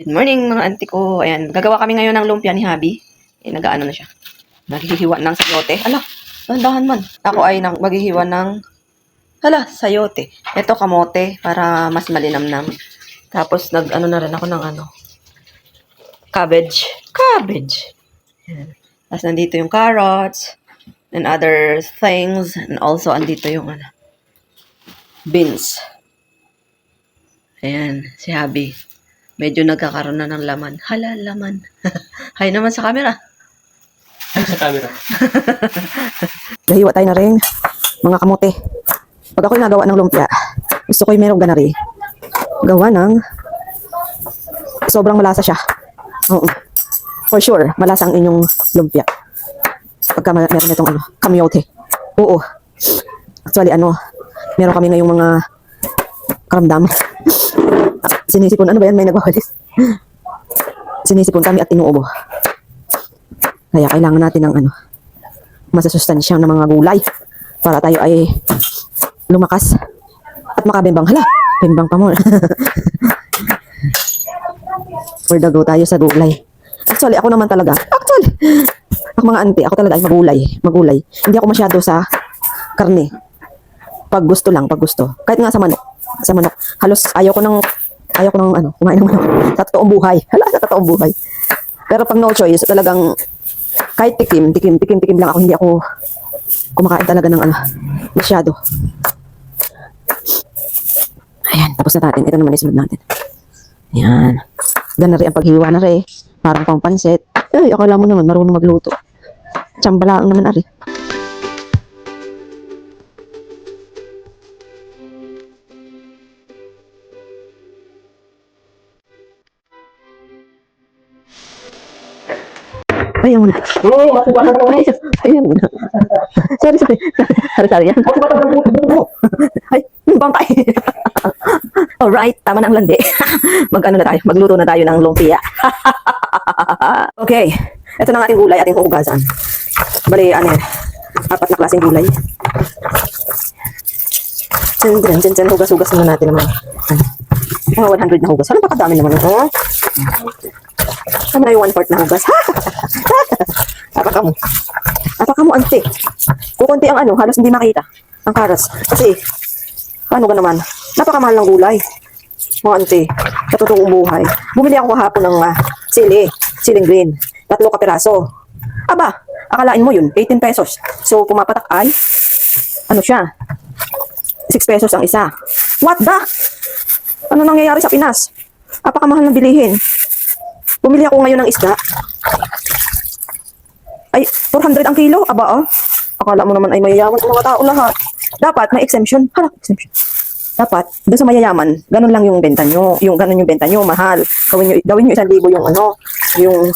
Good morning mga auntie ko. Ayan, gagawa kami ngayon ng lumpia ni Habi. Nag-aano na siya. Naghihiwa ng sayote. Ala, dahan man. Ako ay maghihiwa ng, sayote. Ito kamote para mas malinamnam. Tapos nag-ano na rin ako ng cabbage. Cabbage. Ayan. Tapos nandito yung carrots and other things. And also andito yung beans. Ayan, si Habi. Medyo nagkakaroon na ng laman. Hala, laman. Hay naman sa camera. Ay, sa camera. Nahiwa tayo na rin mga kamote. Pag ako'y nagawa ng lumpia, gusto ko'y merong ganari. Gawa ng sobrang malasa siya. Oo. For sure, malasa ang inyong lumpia. Pagka meron itong kamyote. Oo. Actually, meron kami ngayong mga karamdam. Sinisipon, ano ba yan? May nagwawalis. Sinisipon kami at inuubo. Kaya kailangan natin ng masasustansya ng mga gulay para tayo ay lumakas at makabembang. Hala, bembang pa mo. For the go tayo sa gulay. Actually, ako naman talaga. Ako mga auntie, ako talaga ay magulay. Hindi ako masyado sa karne. Pag gusto lang, pag gusto. Kahit nga sa manok. Halos ayaw ko ng kumain ng manok. Sa totoong buhay. Sa totoong buhay. Pero pag no choice, talagang kahit tikim lang ako. Hindi ako kumakain talaga ng masyado. Ayan, tapos na natin. Ito naman isunod natin. Ayan. Gana rin ang paghiwa na rin. Parang pang pansit. Ay, akala mo naman marunong magluto. Tsambalaang naman ari. Ayaw mo na. Oo, masubukan na naman. Ayaw mo na. Sorry. Yan. Ay, bangkay. Alright, tama na ang landi. Magluto na tayo ng lumpia. Okay, ito na ang ating gulay, ating hugasan. Bali, 4 na klaseng gulay. Diyan, hugas muna natin naman. Mga 100 na hugas. Ano pa kadami naman ito? Ano na yung 1/4 na hugas? Apaka mo, ante. Kukunti ang halos hindi makita. Ang karas. Kasi, ano ka naman? Napakamahal ng gulay. Mga ante, sa totoong buhay. Bumili ako kahapon ng siling green. 3 kapiraso. Aba, akalain mo yun, 18 pesos. So, pumapatak ay, siya? 6 pesos ang isa. What the? Ano nangyayari sa Pinas? Apakamahal ng bilihin. Bumili ako ngayon ng isda. Ay, 400 ang kilo. Aba, akala mo naman ay mayayaman ang mga tao lahat. Dapat may exemption. Exemption. Dapat, doon sa mayayaman, ganun lang yung benta nyo. Ganun yung benta nyo, mahal. Gawin nyo 1,000 yung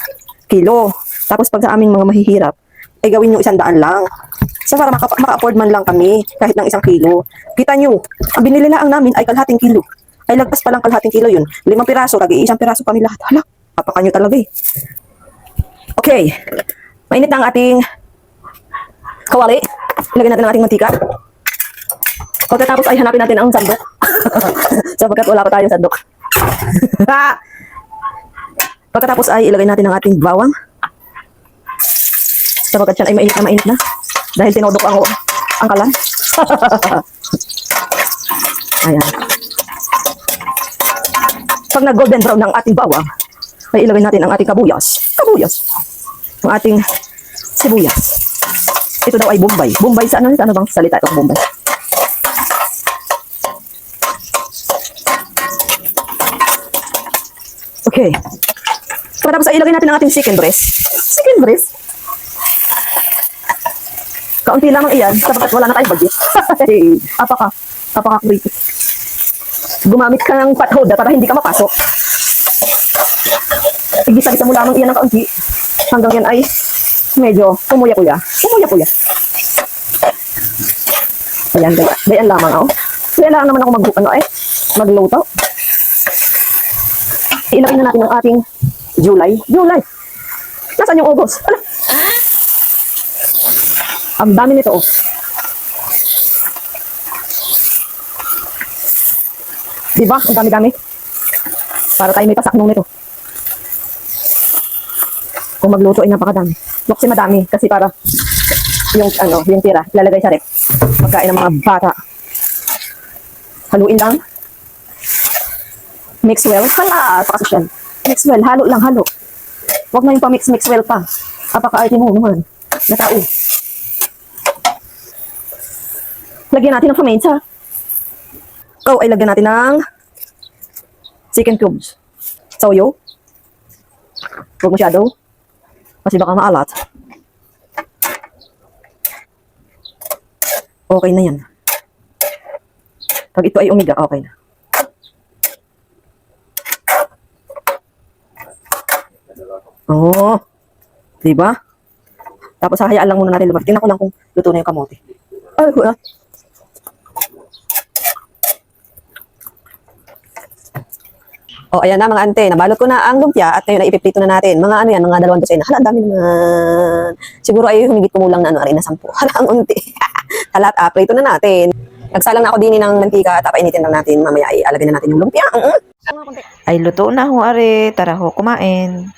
kilo. Tapos pag sa aming mga mahihirap, ay gawin nyo 100 lang. So para maka-afford man lang kami, kahit ng 1 kilo. Kita nyo, ang binili lang namin ay kalahating kilo. Ay lagpas pa lang kalahating kilo yun. 5 piraso, lagi 1 piraso kami lahat. Hala, papakanyo talaga eh. Okay, mainit na ang ating kawali. Ilagay natin ang ating mantika. Pagkatapos ay hanapin natin ang sandok. Sapagkat wala pa tayong sandok. Pagkatapos ay ilagay natin ang ating bawang. Sapagkat yan ay mainit na. Dahil tinodok ang kalan. Ayan. Pag nag-golden brown ng ating bawang, ay ilagay natin ang ating kabuyas. Ang ating sibuyas. Ito daw ay Bombay. Bombay sa ano bang salita ito? Bombay. Okay. Pagkatapos ay ilagay natin ang ating chicken breast. Kaunti lamang iyan, sapagkat wala na tayong budget. Apaka-creepy. Gumamit ka ng pathoda para hindi ka mapasok. Igisa-gisa mo lamang iyan ng kaunti. Hanggang yan ay medyo pumuya-puya. Ayan, dayan lamang Kaya lang naman ako magluto. Ilagay na natin ang ating July. Nasaan yung August? Ang dami nito Diba? Ang dami-dami. Para tayo may pasaknong nito. Kung magluto ay napakadami. Loksi madami kasi para yung tira, lalagay sa rep. Pagkain ng mga bata. Haluin lang. Mix well. Hala, pakasosyan. Mix well, halo lang, halo. Huwag na yung pa-mix well pa. Apaka-arte mo naman. Na tao. Lagyan natin ng paminta. Oh, ay lagyan natin ng chicken cubes. Soyo. Huwag masyado. Kasi baka maalat. Okay na yan. Pag ito ay umiga, okay na. Oo. Diba? Tapos hahayaan lang muna natin lumabas. Tingnan ko lang kung luto na yung kamote. Ay, kuya. O, ayan na mga ante. Nabalot ko na ang lumpia at ngayon ay ipiprito na natin. Mga ano yan, mga 2 dosena. Hala, ang dami naman. Siguro ay humigit kumulang na na 10. Hala, ang unti. Hala, prito na natin. Nagsalang na ako din ng mantika at painitin lang natin. Mamaya ay alagay na natin yung lumpia. Ay, luto na ho, are. Tara ho, kumain.